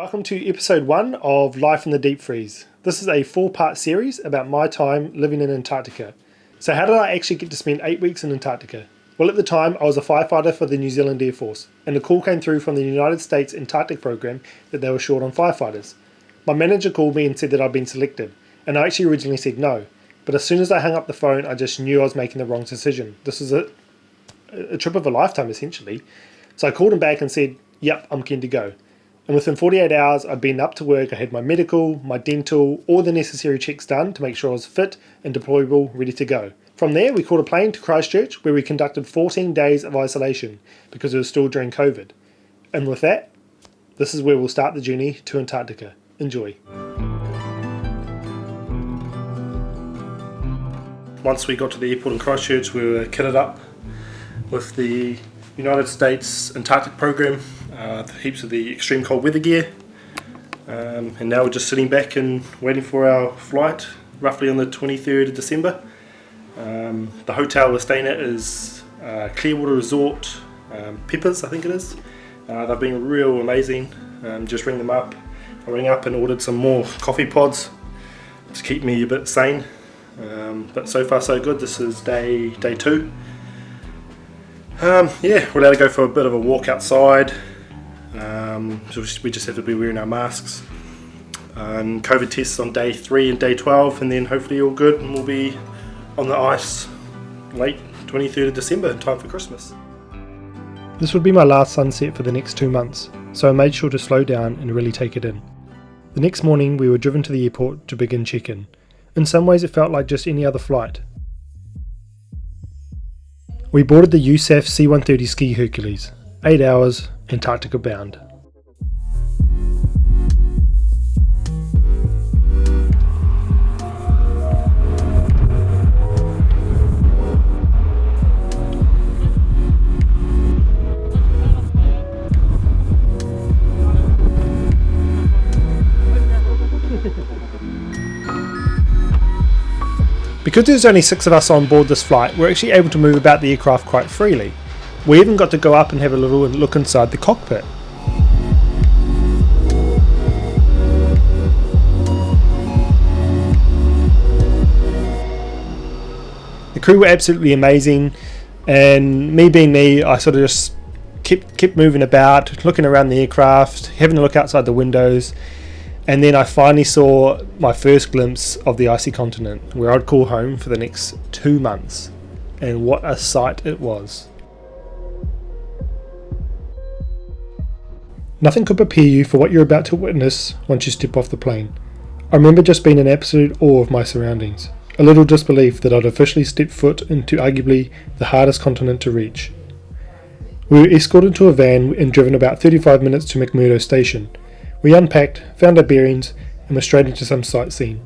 Welcome to episode 1 of Life in the Deep Freeze. This is a 4-part series about my time living in Antarctica. So how did I actually get to spend 8 weeks in Antarctica? Well, at the time I was a firefighter for the New Zealand Air Force, and a call came through from the United States Antarctic program that they were short on firefighters. My manager called me and said that I'd been selected, and I actually originally said no. But as soon as I hung up the phone, I just knew I was making the wrong decision. This was a trip of a lifetime essentially. So I called him back and said, yep, I'm keen to go. And within 48 hours, I'd been up to work. I had my medical, my dental, all the necessary checks done to make sure I was fit and deployable, ready to go. From there, we caught a plane to Christchurch, where we conducted 14 days of isolation because it was still during COVID. And with that, this is where we'll start the journey to Antarctica. Enjoy. Once we got to the airport in Christchurch, we were kitted up with the United States Antarctic program, heaps of the extreme cold weather gear, and now we're just sitting back and waiting for our flight, roughly on the 23rd of December. The hotel we're staying at is Clearwater Resort, Peppers I think it is. They've been real amazing. Just ring them up. I rang up and ordered some more coffee pods to keep me a bit sane, but so far so good. This is day 2. We're allowed to go for a bit of a walk outside, so we just have to be wearing our masks. COVID tests on day 3 and day 12, and then hopefully all good, and we'll be on the ice late 23rd of December in time for Christmas. This would be my last sunset for the next 2 months, so I made sure to slow down and really take it in. The next morning we were driven to the airport to begin check-in. In some ways it felt like just any other flight. We boarded the USAF C-130 Ski Hercules, 8 hours, Antarctica bound. Because there's only 6 of us on board this flight, we're actually able to move about the aircraft quite freely. We even got to go up and have a little look inside the cockpit. The crew were absolutely amazing, and me being me, I sort of just kept moving about, looking around the aircraft, having a look outside the windows. And then I finally saw my first glimpse of the icy continent, where I'd call home for the next 2 months. And what a sight it was. Nothing could prepare you for what you're about to witness once you step off the plane. I remember just being in absolute awe of my surroundings, a little disbelief that I'd officially stepped foot into arguably the hardest continent to reach. We were escorted to a van and driven about 35 minutes to McMurdo Station. We unpacked, found our bearings, and were straight into some sightseeing.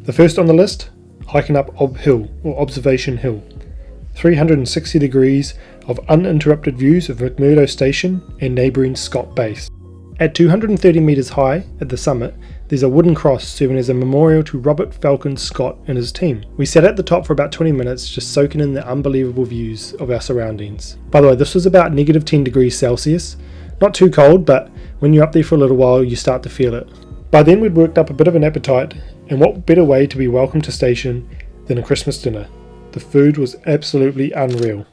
The first on the list, hiking up Observation Hill. 360 degrees of uninterrupted views of McMurdo Station and neighbouring Scott Base. At 230 metres high, at the summit, there's a wooden cross serving as a memorial to Robert Falcon Scott and his team. We sat at the top for about 20 minutes just soaking in the unbelievable views of our surroundings. By the way, this was about negative 10 degrees Celsius. Not too cold, but when you're up there for a little while, you start to feel it. By then we'd worked up a bit of an appetite, and what better way to be welcomed to station than a Christmas dinner. The food was absolutely unreal.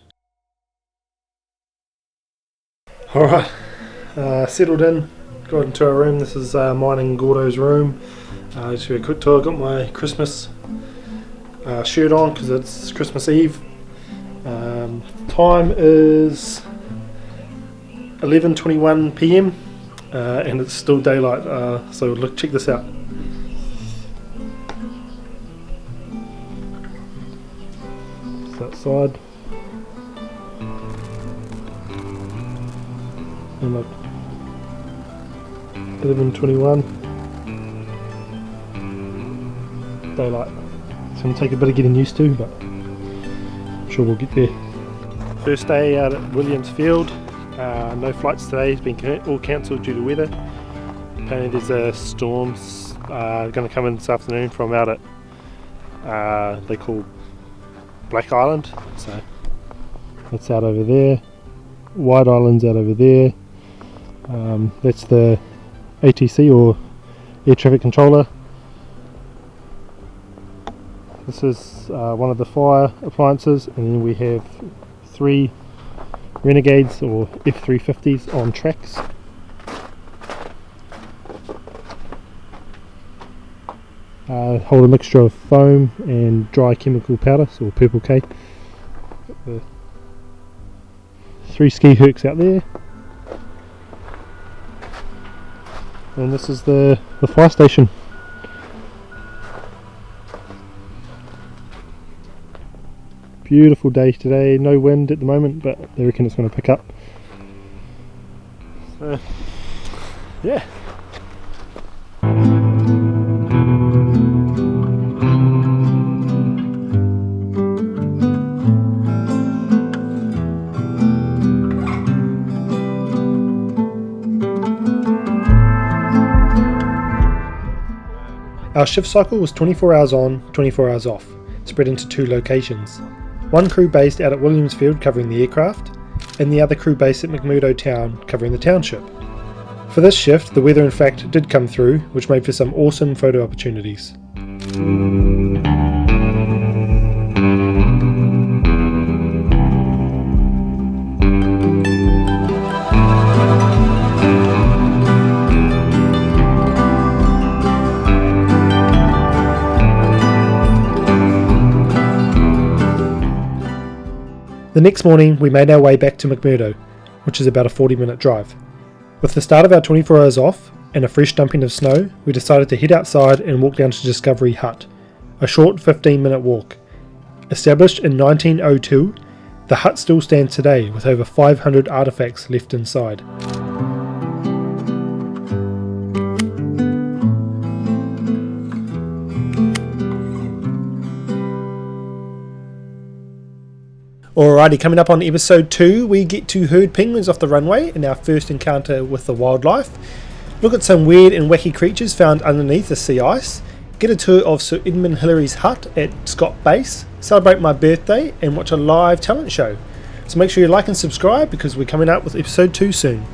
Alright, settled in, got into our room. This is mine and Gordo's room. Just a quick tour. I got my Christmas shirt on because it's Christmas Eve. Time is 11:21 PM, and it's still daylight, so look, check this out. It's outside, and look, 11:21, daylight. It's going to take a bit of getting used to, but I'm sure we'll get there. First day out at Williams Field. No flights today, it's been all cancelled due to weather. Apparently there's a storm going to come in this afternoon from out at they call Black Island, so that's out over there. White Island's out over there. That's the ATC or air traffic controller. This is one of the fire appliances, and then we have 3 Renegades or F350s on tracks. Hold a mixture of foam and dry chemical powder, or purple K. 3 ski hooks out there, and this is the fire station. Beautiful day today, no wind at the moment, but they reckon it's going to pick up. So, yeah. Our shift cycle was 24 hours on, 24 hours off, spread into 2 locations. One crew based out at Williamsfield covering the aircraft, and the other crew based at McMurdo Town covering the township. For this shift, the weather in fact did come through, which made for some awesome photo opportunities. The next morning we made our way back to McMurdo, which is about a 40-minute drive. With the start of our 24 hours off and a fresh dumping of snow, we decided to head outside and walk down to Discovery Hut, a short 15-minute walk. Established in 1902, the hut still stands today with over 500 artefacts left inside. Alrighty, coming up on episode 2, we get to herd penguins off the runway in our first encounter with the wildlife, look at some weird and wacky creatures found underneath the sea ice, get a tour of Sir Edmund Hillary's hut at Scott Base, celebrate my birthday, and watch a live talent show. So make sure you like and subscribe because we're coming out with episode 2 soon.